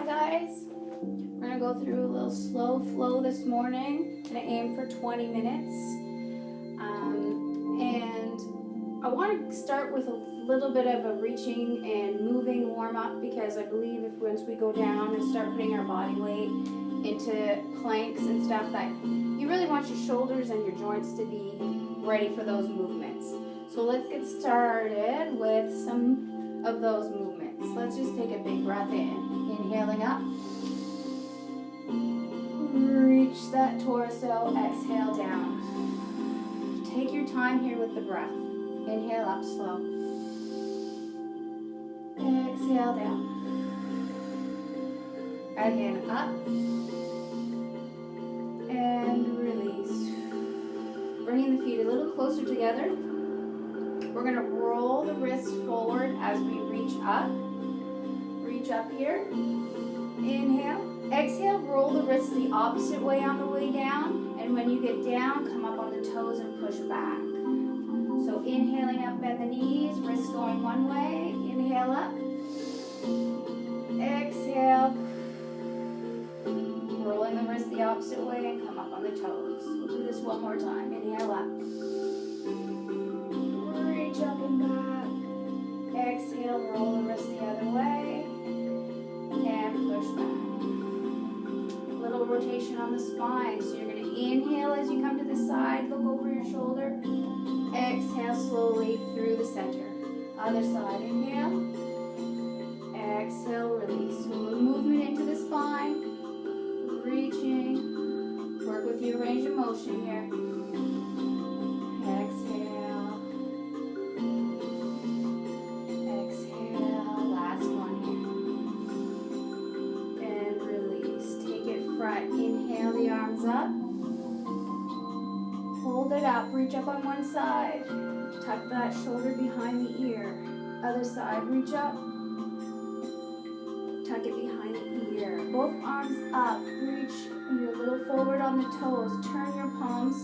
Hi guys, we're going to go through a little slow flow this morning. I'm going to aim for 20 minutes. And I want to start with a little bit of a reaching and moving warm up, because I believe if once we go down and start putting our body weight into planks and stuff, that you really want your shoulders and your joints to be ready for those movements. So let's get started with some of those movements. Let's just take a big breath in. Inhaling up. Reach that torso. Exhale down. Take your time here with the breath. Inhale up slow. Exhale down. Again, up. And release. Bringing the feet a little closer together. We're going to roll the wrists forward as we reach up. Reach up here. Inhale. Exhale, roll the wrists the opposite way on the way down. And when you get down, come up on the toes and push back. So inhaling up, bend the knees, wrists going one way. Inhale up. Exhale. Rolling the wrists the opposite way and come up on the toes. We'll do this one more time. Inhale up. Reach up and back. Exhale, roll the wrists the other way. And push back. A little rotation on the spine. So you're going to inhale as you come to the side. Look over your shoulder. Exhale slowly through the center. Other side. Inhale. Exhale, release. So a little movement into the spine. Reaching. Work with your range of motion here. Exhale. Exhale. Last one here. And release. Take it front. Inhale the arms up. Hold it up. Reach up on one side. Tuck that shoulder behind the ear. Other side. Reach up. Tuck it behind the ear. Both arms up. Reach you a little forward on the toes. Turn your palms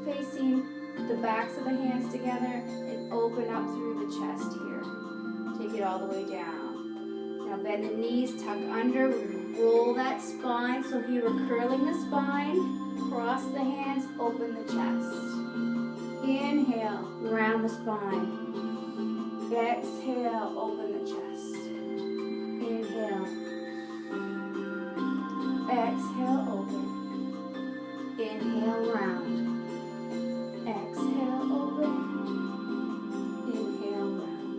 facing the backs of the hands together and open up through the chest here. Take it all the way down. Now bend the knees, tuck under, roll that spine. So here we're curling the spine. Cross the hands, open the chest. Inhale, round the spine. Exhale, open the chest. Inhale. Exhale, open. Inhale, round. Exhale, open. Inhale, round.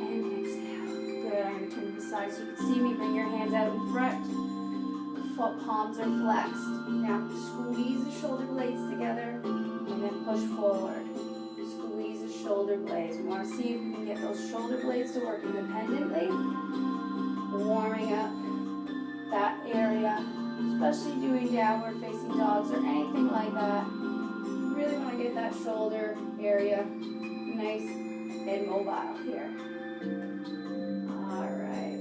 And exhale. Good. I'm going to turn to the side so you can see me. Bring your hands out in front. Foot palms are flexed. Now squeeze the shoulder blades together and then push forward. Squeeze the shoulder blades. We want to see if we can get those shoulder blades to work independently. Warming up that area, especially doing downward facing dogs or anything like that. You really want to get that shoulder area nice and mobile here. All right.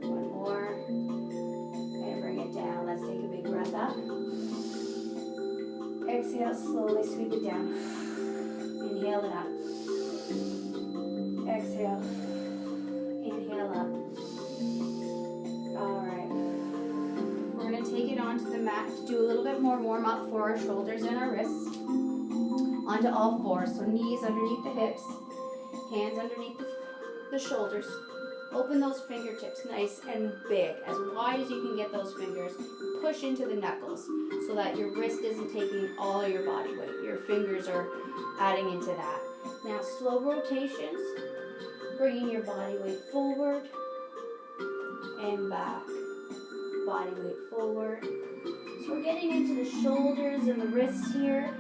One more. And bring it down. Let's take a big breath up. Exhale, slowly sweep it down. Inhale it up. Exhale. Inhale up. Alright. We're going to take it onto the mat to do a little bit more warm up for our shoulders and our wrists. Onto all fours. So knees underneath the hips. Hands underneath the shoulders. Open those fingertips nice and big. As wide as you can get those fingers. Push into the knuckles so that your wrist isn't taking all your body weight. Your fingers are adding into that. Now slow rotations. Bringing your body weight forward and back. Body weight forward. So we're getting into the shoulders and the wrists here.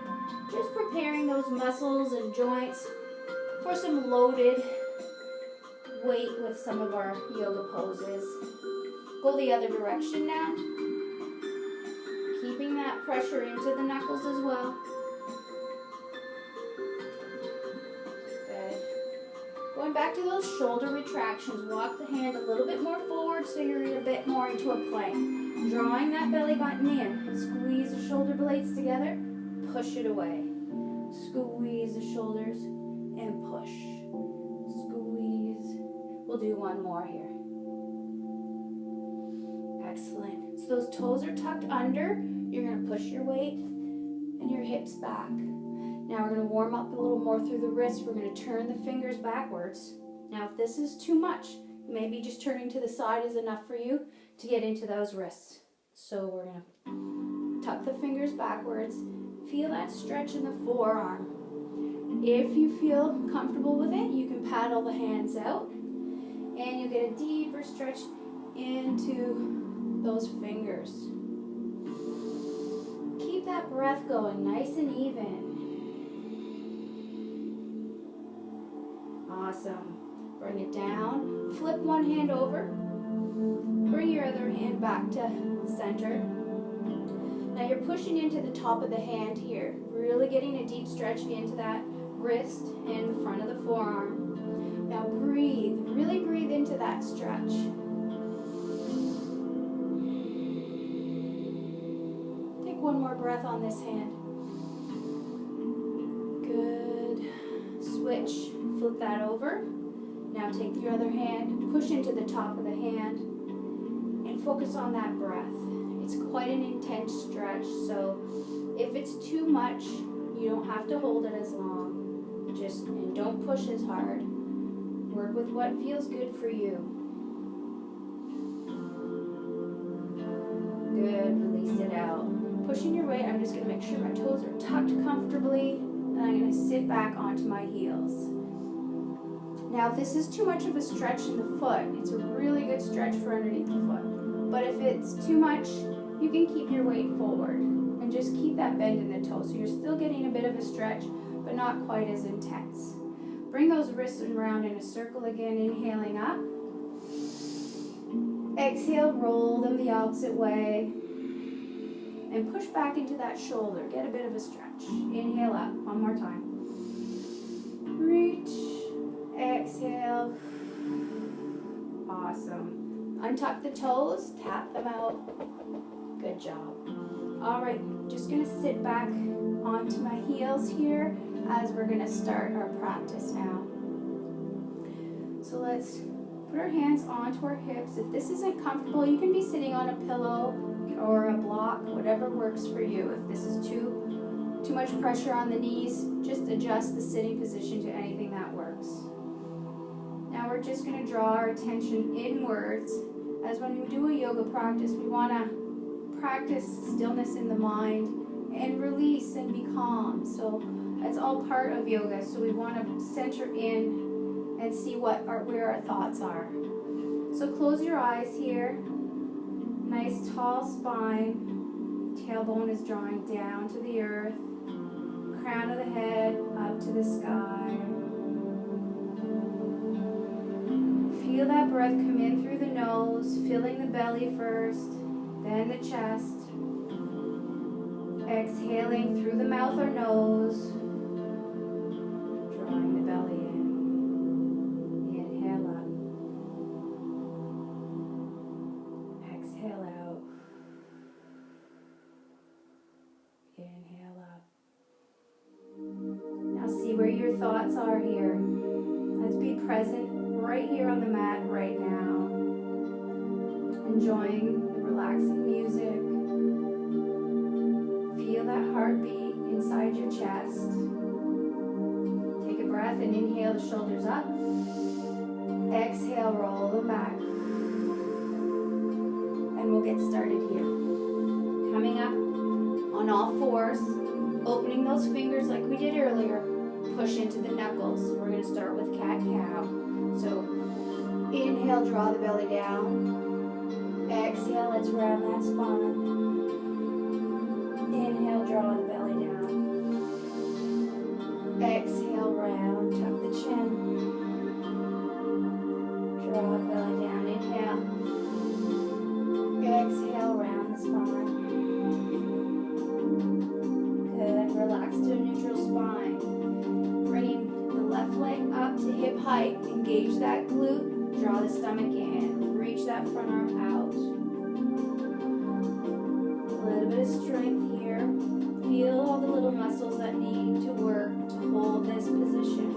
Just preparing those muscles and joints for some loaded weight with some of our yoga poses. Go the other direction now. Keeping that pressure into the knuckles as well. Going back to those shoulder retractions, walk the hand a little bit more forward so you're a bit more into a plank. Drawing that belly button in. Squeeze the shoulder blades together. Push it away. Squeeze the shoulders and push. Squeeze. We'll do one more here. Excellent. So those toes are tucked under. You're going to push your weight and your hips back. Now we're going to warm up a little more through the wrists. We're going to turn the fingers backwards. Now if this is too much, maybe just turning to the side is enough for you to get into those wrists. So we're going to tuck the fingers backwards. Feel that stretch in the forearm. If you feel comfortable with it, you can paddle the hands out and you get a deeper stretch into those fingers. Keep that breath going nice and even. Awesome. Bring it down. Flip one hand over. Bring your other hand back to center. Now you're pushing into the top of the hand here. Really getting a deep stretch into that wrist and the front of the forearm. Now breathe. Really breathe into that stretch. Take one more breath on this hand. Good. Switch. Flip that over. Now take your other hand, push into the top of the hand, and focus on that breath. It's quite an intense stretch, so if it's too much, you don't have to hold it as long. And don't push as hard. Work with what feels good for you. Good, release it out. Pushing your weight, I'm just going to make sure my toes are tucked comfortably, and I'm going to sit back onto my heels. Now, if this is too much of a stretch in the foot, it's a really good stretch for underneath the foot. But if it's too much, you can keep your weight forward and just keep that bend in the toe. So you're still getting a bit of a stretch, but not quite as intense. Bring those wrists around in a circle again, inhaling up. Exhale, roll them the opposite way. And push back into that shoulder. Get a bit of a stretch. Inhale up. One more time. Reach. Exhale. Awesome. Untuck the toes. Tap them out. Good job. All right. Just going to sit back onto my heels here as we're going to start our practice now. So let's put our hands onto our hips. If this isn't comfortable, you can be sitting on a pillow or a block, whatever works for you. If this is too much pressure on the knees, just adjust the sitting position to anything that works. Now we're just going to draw our attention inwards. As when we do a yoga practice, we want to practice stillness in the mind and release and be calm. So that's all part of yoga. So we want to center in and see where our thoughts are. So close your eyes here. Nice tall spine. Tailbone is drawing down to the earth. Crown of the head up to the sky. Feel that breath come in through the nose, filling the belly first, then the chest. Exhaling through the mouth or nose, drawing the belly in. Inhale up. Exhale out. Inhale up. Now see where your thoughts are here. Let's be present right here on the mat right now. Enjoying the relaxing music. Feel that heartbeat inside your chest. Take a breath and inhale the shoulders up. Exhale, roll them back. And we'll get started here. Coming up on all fours, opening those fingers like we did earlier. Push into the knuckles. We're going to start with cat-cow. So inhale, draw the belly down. Exhale, let's round that spine. Inhale, draw the belly down. Exhale, round, tuck the chin. Draw the belly down, inhale. Exhale, round the spine. Good, relax to a neutral spine. Bringing the left leg up to hip height, engage that glute, draw the stomach in, reach that front arm out. A little bit of strength here. Feel all the little muscles that need to work to hold this position.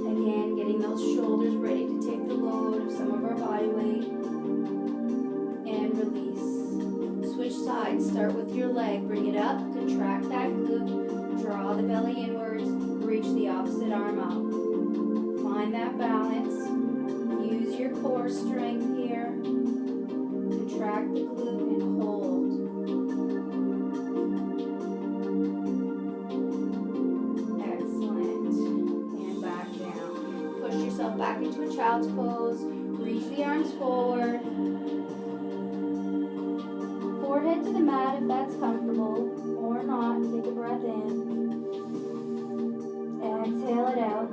Again, Getting those shoulders ready to take the load of some of our body weight. And release. Switch sides. Start with your leg. Bring it up. Contract that glute. Draw the belly inwards. Reach the opposite arm up. Find that balance. Use your core strength here. Contract the glute and hold. Excellent. And back down. Push yourself back into a child's pose. Reach the arms forward. Forehead to the mat if that's comfortable, or not. Take a breath in. Exhale it out.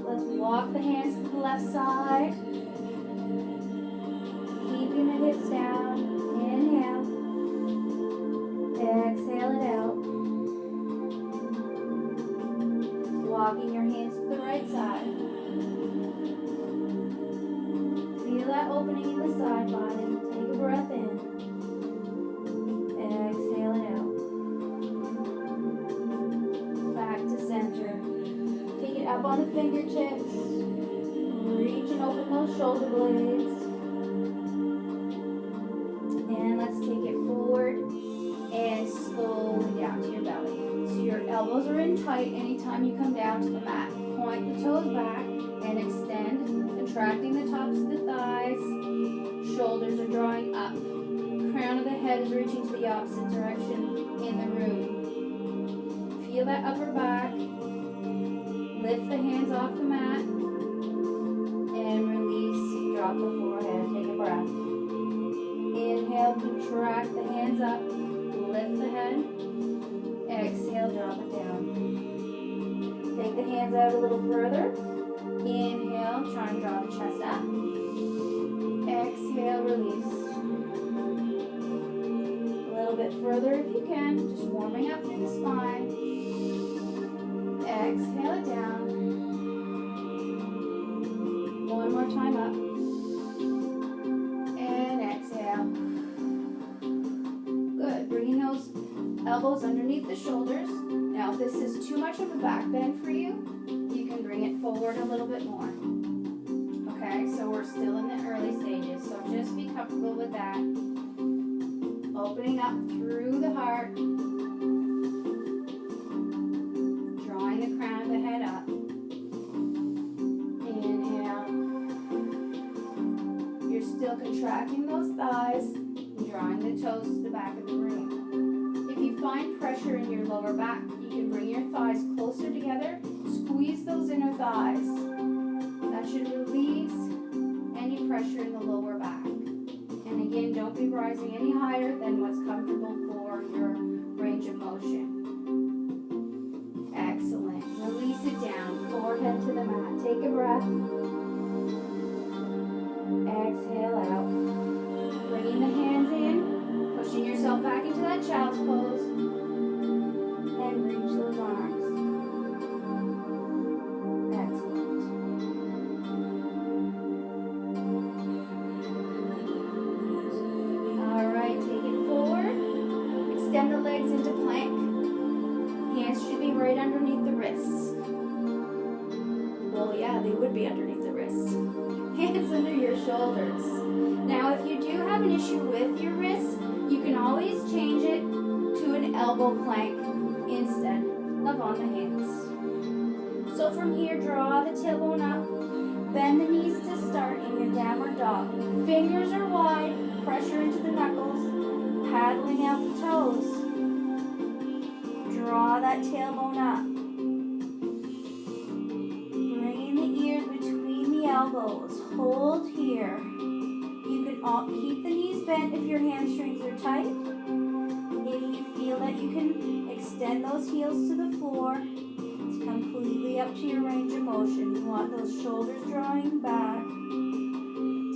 Let's walk the hands to the left side. Keeping the hips down. Inhale. Exhale it out. Walking your hands to the right side. Feel that opening in the side body. Take a breath in. Exhale it out. Back to center. Take it up on the fingertips. Reach and open those shoulder blades. And let's take it forward and slowly down to your belly. So your elbows are in tight anytime you come down to the mat. Point the toes back and extend, contracting the tops of the thighs. Shoulders are drawing up. Crown of the head is reaching to the opposite direction in the room. Feel that upper back. Lift the hands off the mat. And release. Drop the forehead. Take a breath. Inhale, contract the hands up. Lift the head. Exhale, drop it down. Take the hands out a little further. Inhale, try and draw the chest up. Exhale, release. A little bit further if you can, just warming up through the spine. Exhale it down. One more time up. And exhale. Good. Bringing those elbows underneath the shoulders. Now, if this is too much of a back bend for you, you can bring it forward a little bit more. Okay, so we're still in the early stages, so just be comfortable with that. Opening up through the heart. Drawing the crown of the head up. Inhale. You're still contracting those thighs and drawing the toes to the back of the room. If you find pressure in your lower back, you can bring your thighs closer together. Squeeze those inner thighs. That should release any pressure in the lower back. And again, don't be rising any higher than what's comfortable for your range of motion. Excellent. Release it down. Forehead to the mat. Take a breath. Exhale out. Bringing the hands in. Pushing yourself back into that child's pose. And reach those arms. Extend the legs into plank. Hands should be right underneath the wrists. Well, yeah, they would be underneath the wrists. Hands under your shoulders. Now, if you do have an issue with your wrists, you can always change it to an elbow plank instead of on the hands. So from here, draw the tailbone up. Bend the knees to start in your downward dog. Fingers are wide. Pressure into the knuckles. Paddling out the toes. Draw that tailbone up. Bringing the ears between the elbows. Hold here. You can keep the knees bent if your hamstrings are tight. If you feel that you can extend those heels to the floor, it's completely up to your range of motion. You want those shoulders drawing back.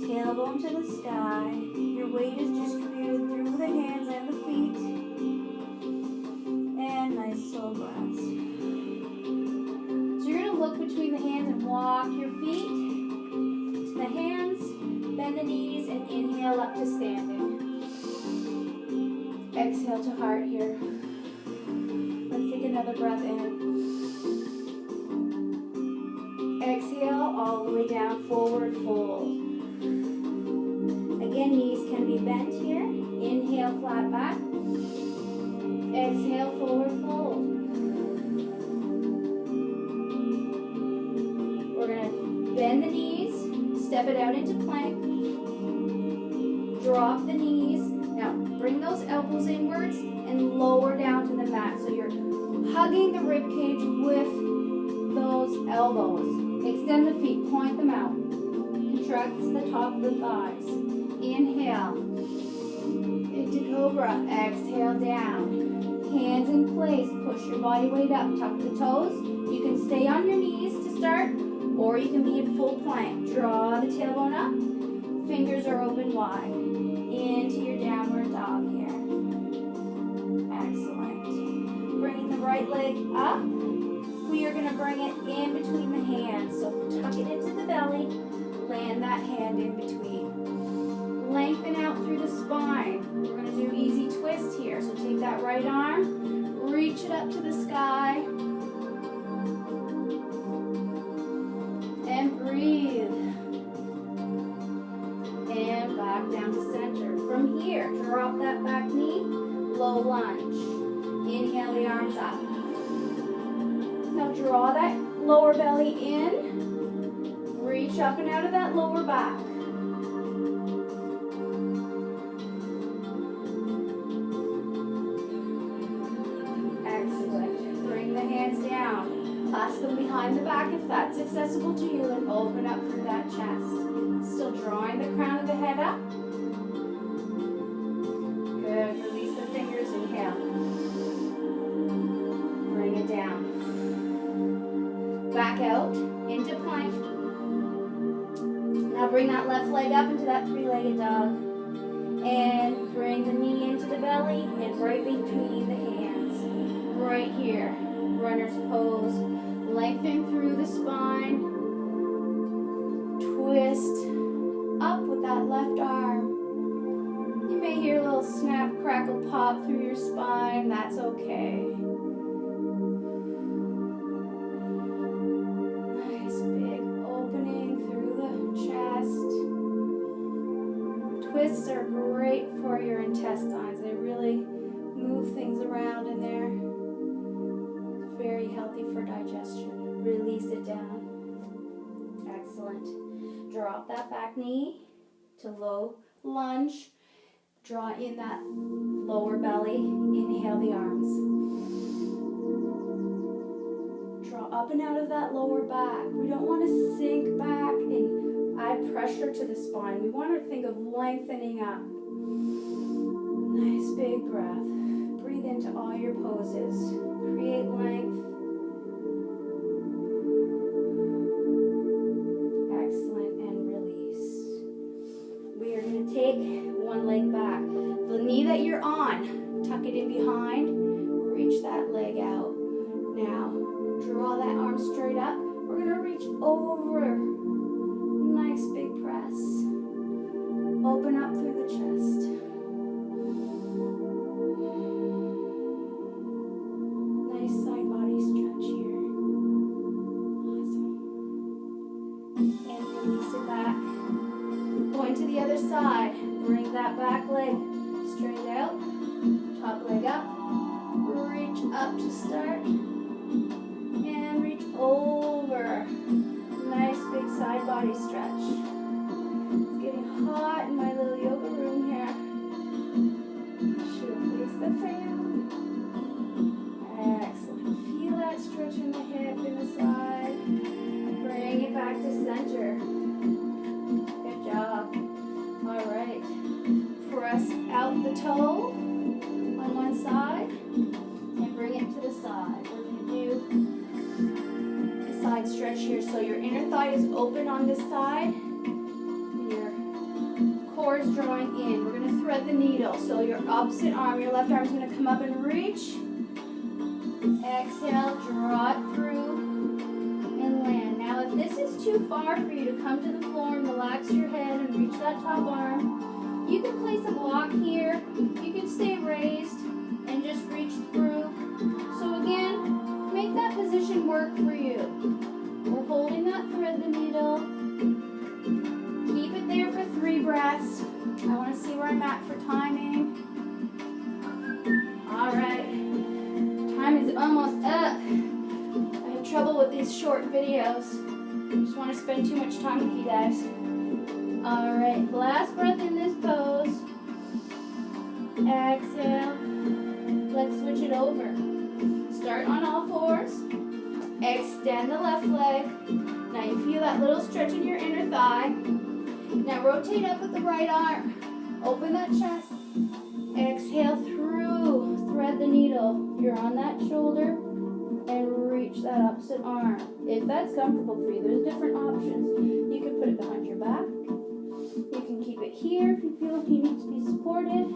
Tailbone to the sky. Your weight is distributed through the hands and the feet. And nice slow breaths. So you're going to look between the hands and walk your feet to the hands, bend the knees, and inhale up to standing. Exhale to heart here. Let's take another breath in. Exhale all the way down, forward fold. Again, knees can be bent here. Inhale, flat back. Exhale, forward fold. We're going to bend the knees, step it out into plank. Drop the knees. Now, bring those elbows inwards and lower down to the mat. So you're hugging the rib cage with those elbows. Extend the feet, point them out. Contracts the top of the thighs. Inhale into cobra. Exhale down. Hands in place. Push your body weight up. Tuck the toes. You can stay on your knees to start, or you can be in full plank. Draw the tailbone up. Fingers are open wide. Into your downward dog here. Excellent. Bringing the right leg up. We are going to bring it in between the hands. So tuck it into the belly. Land that hand in between. Lengthen out through the spine. We're going to do easy twist here. So take that right arm. Reach it up to the sky. And breathe. And back down to center. From here, drop that back knee. Low lunge. Inhale the arms up. Now draw that lower belly in. Reach up and out of that lower back. Excellent. Bring the hands down. Clasp them behind the back if that's accessible to you, and open up through that chest. Still drawing the crown of the head up. Good. Release the fingers. Inhale. Bring it down. Back out into plank. Now bring that left leg up into that three-legged dog. And bring the knee into the belly and right between the hands. Right here. Runner's pose. Lengthen through the spine. Twist up with that left arm. You may hear a little snap, crackle, pop through your spine. That's okay. Nice big opening through the chest. Twists are great for your intestines. They really move things around in there. Very healthy for digestion. Release it down. Excellent. Drop that back knee to low lunge. Draw in that lower belly. Inhale the arms. Draw up and out of that lower back. We don't want to sink back and add pressure to the spine. We want to think of lengthening up. Nice big breath. Breathe into all your poses. Create length. Excellent, and release. We are going to take one leg back. The knee that you're on, tuck it in behind. Reach that leg out. Now, draw that arm straight up. We're going to reach over. Nice big press. Open up through the chest. Nice side body stretch here. Awesome. And release it back. Going to the other side. Bring that back leg straight out. Top leg up. Reach up to start. And reach over. Nice big side body stretch. It's getting hot in my little yoga room here. Should release the fan. Excellent. Feel that stretch in the hip, in the side. Bring it back to center. Good job. All right. Press out the toe on one side and bring it to the side. We're going to do a side stretch here. So your inner thigh is open on this side. Your core is drawing in. We're going to thread the needle. So your opposite arm, your left arm is going to come up and reach. Exhale, draw it through and land. Now if this is too far for you to come to the floor and relax your head and reach that top arm, you can place a block here. You can stay raised and just reach through. So again, make that position work for you. We're holding that through. the needle. Keep it there for 3 breaths. I want to see where I'm at for timing. All right. Time is almost up. I have trouble with these short videos. Just want to spend too much time with you guys. All right. Last breath in this pose. Exhale. Let's switch it over. Start on all fours. Extend the left leg. Now you feel that little stretch in your inner thigh. Now rotate up with the right arm. Open that chest. Exhale through. Thread the needle. You're on that shoulder. And reach that opposite arm. If that's comfortable for you, there's different options. You can put it behind your back. You can keep it here if you feel like you need to be supported.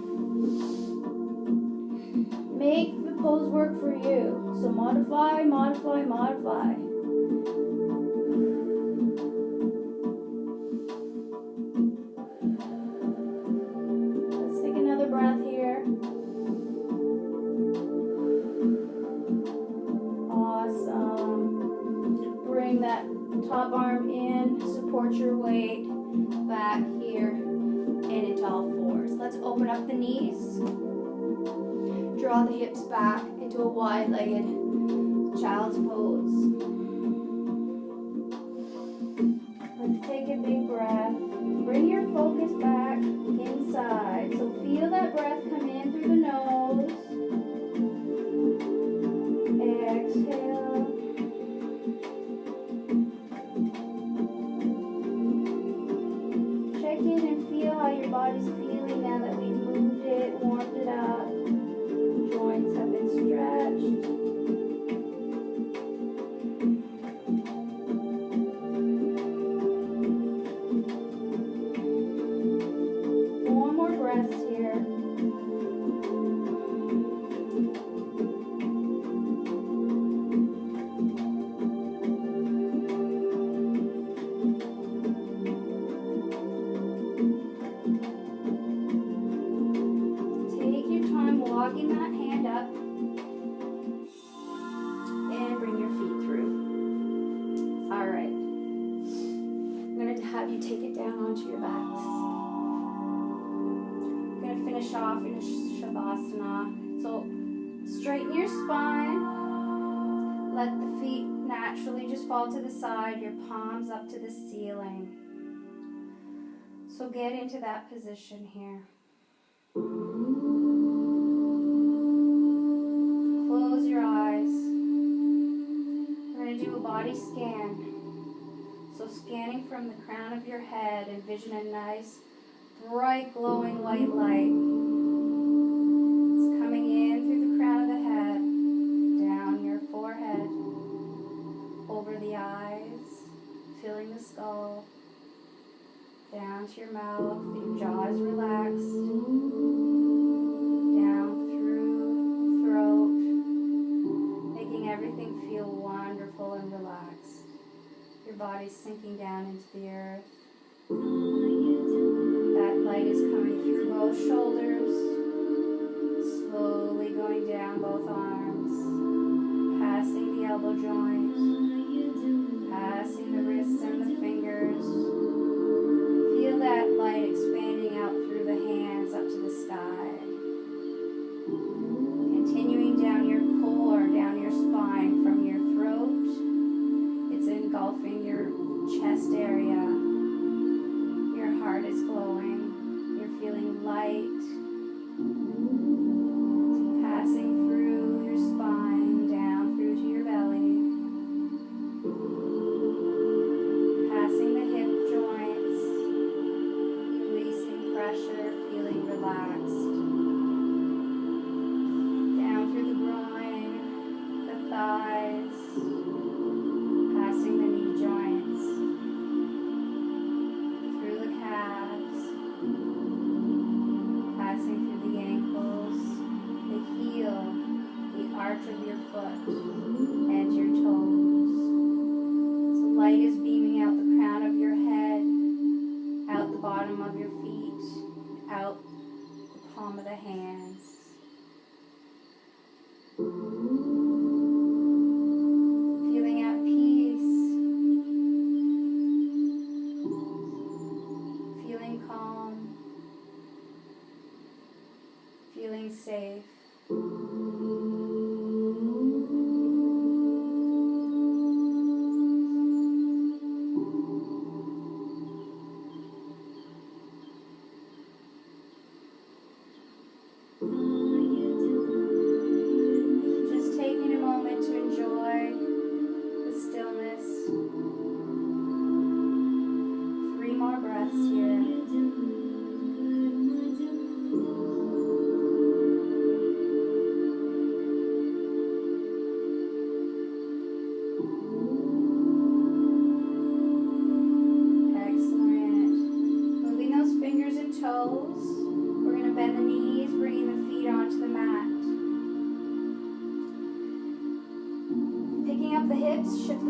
Make the pose work for you. So modify, modify, modify. Let's take another breath here. Awesome. Bring that top arm in, support your weight back here and into all fours. Let's open up the knees. Draw the hips back into a wide-legged child's pose. Let's take a big breath. Bring your focus back inside. So feel that breath come in through the nose. Exhale. Check in and feel how your body's feeling now that we've moved it, warmed it up. Joints have been stretched. Four more breaths here. Take your time walking that hand up and bring your feet through. All right. I'm going to have you take it down onto your backs. I'm going to finish off in a Shavasana. So straighten your spine. Let the feet naturally just fall to the side, your palms up to the ceiling. So get into that position here. Close your eyes. We're going to do a body scan. So scanning from the crown of your head, envision a nice, bright, glowing white light. It's coming in through the crown of the head, down your forehead, over the eyes, filling the skull, down to your mouth, your jaw is relaxed, down through the throat, making everything feel wonderful and relaxed. Your body's sinking down into the earth. That light is coming through both shoulders, slowly going down both arms, passing the elbow joint, passing the wrists and the fingers. Feel that light expanding out through the hands up to the sky. Continuing down your core, down your spine, from your throat. It's engulfing your chest area. Your heart is glowing. You're feeling light. Passing through your spine, down through to your belly. Passing the hip joints. Releasing pressure, feeling relaxed. Down through the groin, the thighs. Passing the knee joints. Through the calves. Passing through the ankles, the heel, the arch of your foot, and your toes. So light is beaming out the crown of your head, out the bottom of your feet, out the palm of the hands. Feeling at peace,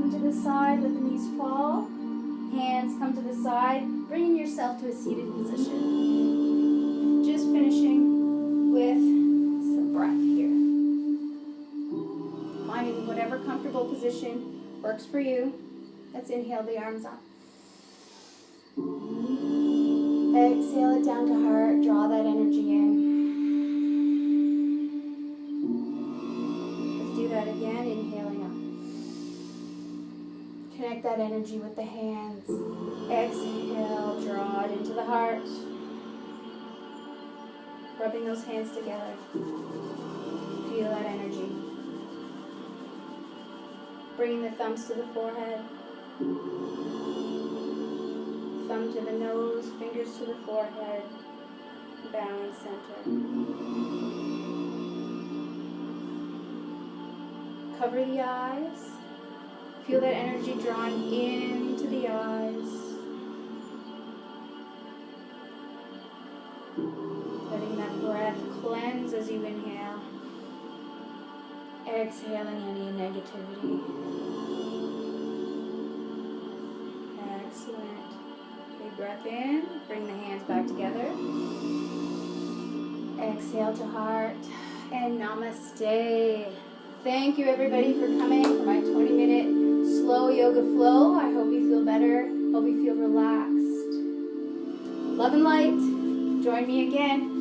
come to the side, let the knees fall. Hands come to the side, bringing yourself to a seated position. Just finishing with some breath here. Finding whatever comfortable position works for you. Let's inhale the arms up. Exhale it down to heart, draw that energy in. Let's do that again, inhaling up. Connect that energy with the hands. Exhale, draw it into the heart. Rubbing those hands together. Feel that energy. Bringing the thumbs to the forehead. Thumb to the nose, fingers to the forehead. Balance center. Cover the eyes. Feel that energy drawing into the eyes. Letting that breath cleanse as you inhale. Exhaling any negativity. Excellent. Big breath in. Bring the hands back together. Exhale to heart. And namaste. Thank you everybody for coming for my 20-minute slow yoga flow. I hope you feel better. Hope you feel relaxed. Love and light. Join me again